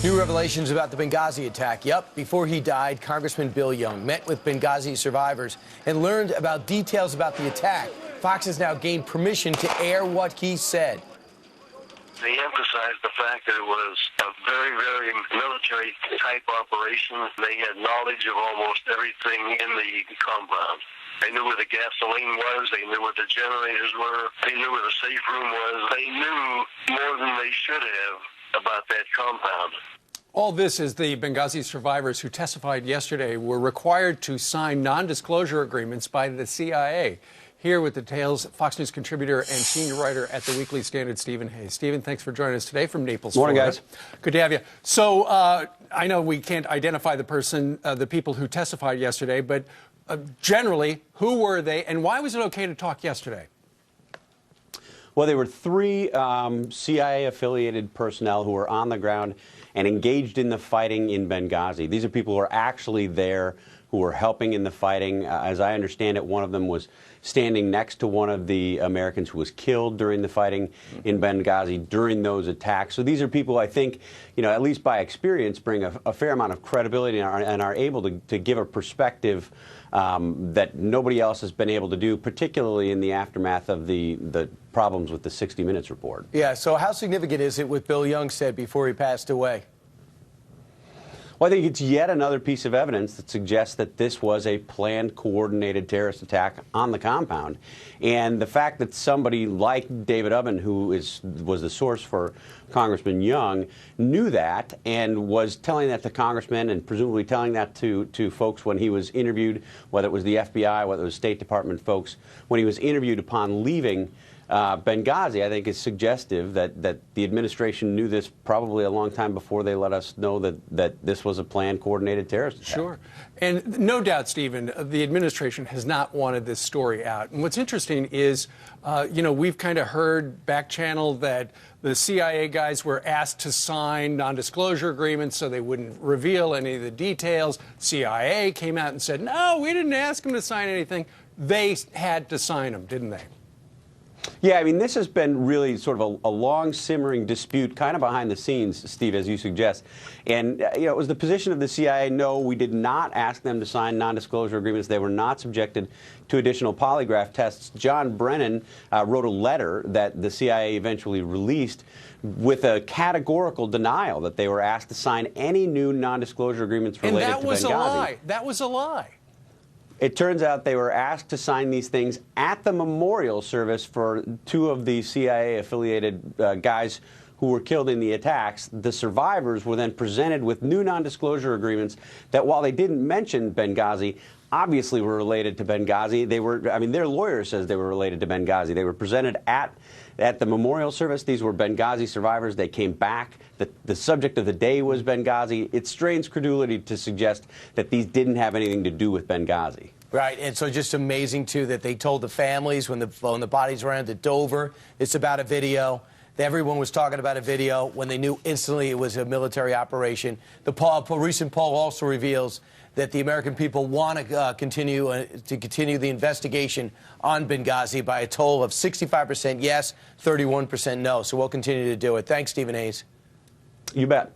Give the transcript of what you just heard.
New revelations about the Benghazi attack. Yep, before he died, Congressman Bill Young met with Benghazi survivors and learned about details about the attack. Fox has now gained permission to air what he said. They emphasized the fact that it was a very, very military-type operation. They had knowledge of almost everything in the compound. They knew where the gasoline was. They knew where the generators were. They knew where the safe room was. They knew more than they should have about that compound. All this is the Benghazi survivors who testified yesterday were required to sign non-disclosure agreements by the CIA. Here with details, Fox News contributor and senior writer at the Weekly Standard, Stephen Hayes. Stephen, thanks for joining us today from Naples, Morning, Florida. guys. Good to have you. So I know we can't identify the people who testified yesterday, but generally, who were they, and why was it okay to talk yesterday? Well, there were three CIA-affiliated personnel who were on the ground and engaged in the fighting in Benghazi. These are people who are actually there, who were helping in the fighting. As I understand it, one of them was standing next to one of the Americans who was killed during the fighting in Benghazi during those attacks. So these are people, I think, at least by experience, bring a fair amount of credibility and are able to give a perspective that nobody else has been able to do, particularly in the aftermath of the problems with the 60 Minutes report. Yeah, so how significant is it what Bill Young said before he passed away? Well, I think it's yet another piece of evidence that suggests that this was a planned, coordinated terrorist attack on the compound. And the fact that somebody like David Ubben, who was the source for Congressman Young, knew that and was telling that to congressmen and presumably telling that to folks when he was interviewed, whether it was the FBI, whether it was State Department folks, when he was interviewed upon leaving Benghazi, I think is suggestive that the administration knew this probably a long time before they let us know that this was a planned, coordinated terrorist attack. Sure. And no doubt, Stephen, the administration has not wanted this story out. And what's interesting is, we've kind of heard back channel that the CIA guys were asked to sign non-disclosure agreements so they wouldn't reveal any of the details. CIA came out and said, no, we didn't ask them to sign anything. They had to sign them, didn't they? Yeah, I mean, this has been really sort of a long simmering dispute kind of behind the scenes, Steve, as you suggest. And, it was the position of the CIA, no, we did not ask them to sign non-disclosure agreements. They were not subjected to additional polygraph tests. John Brennan wrote a letter that the CIA eventually released with a categorical denial that they were asked to sign any new non-disclosure agreements related to Benghazi. And that was a lie. That was a lie. It turns out they were asked to sign these things at the memorial service for two of the CIA-affiliated guys who were killed in the attacks. The survivors were then presented with new non-disclosure agreements that, while they didn't mention Benghazi, obviously were related to Benghazi. Their lawyer says they were related to Benghazi. They were presented at the memorial service. These were Benghazi survivors. They came back. The subject of the day was Benghazi. It strains credulity to suggest that these didn't have anything to do with Benghazi. Right, and so just amazing, too, that they told the families when the bodies ran to Dover, it's about a video. Everyone was talking about a video when they knew instantly it was a military operation. The recent poll also reveals that the American people want to continue the investigation on Benghazi by a toll of 65% yes, 31% no. So we'll continue to do it. Thanks, Stephen Hayes. You bet.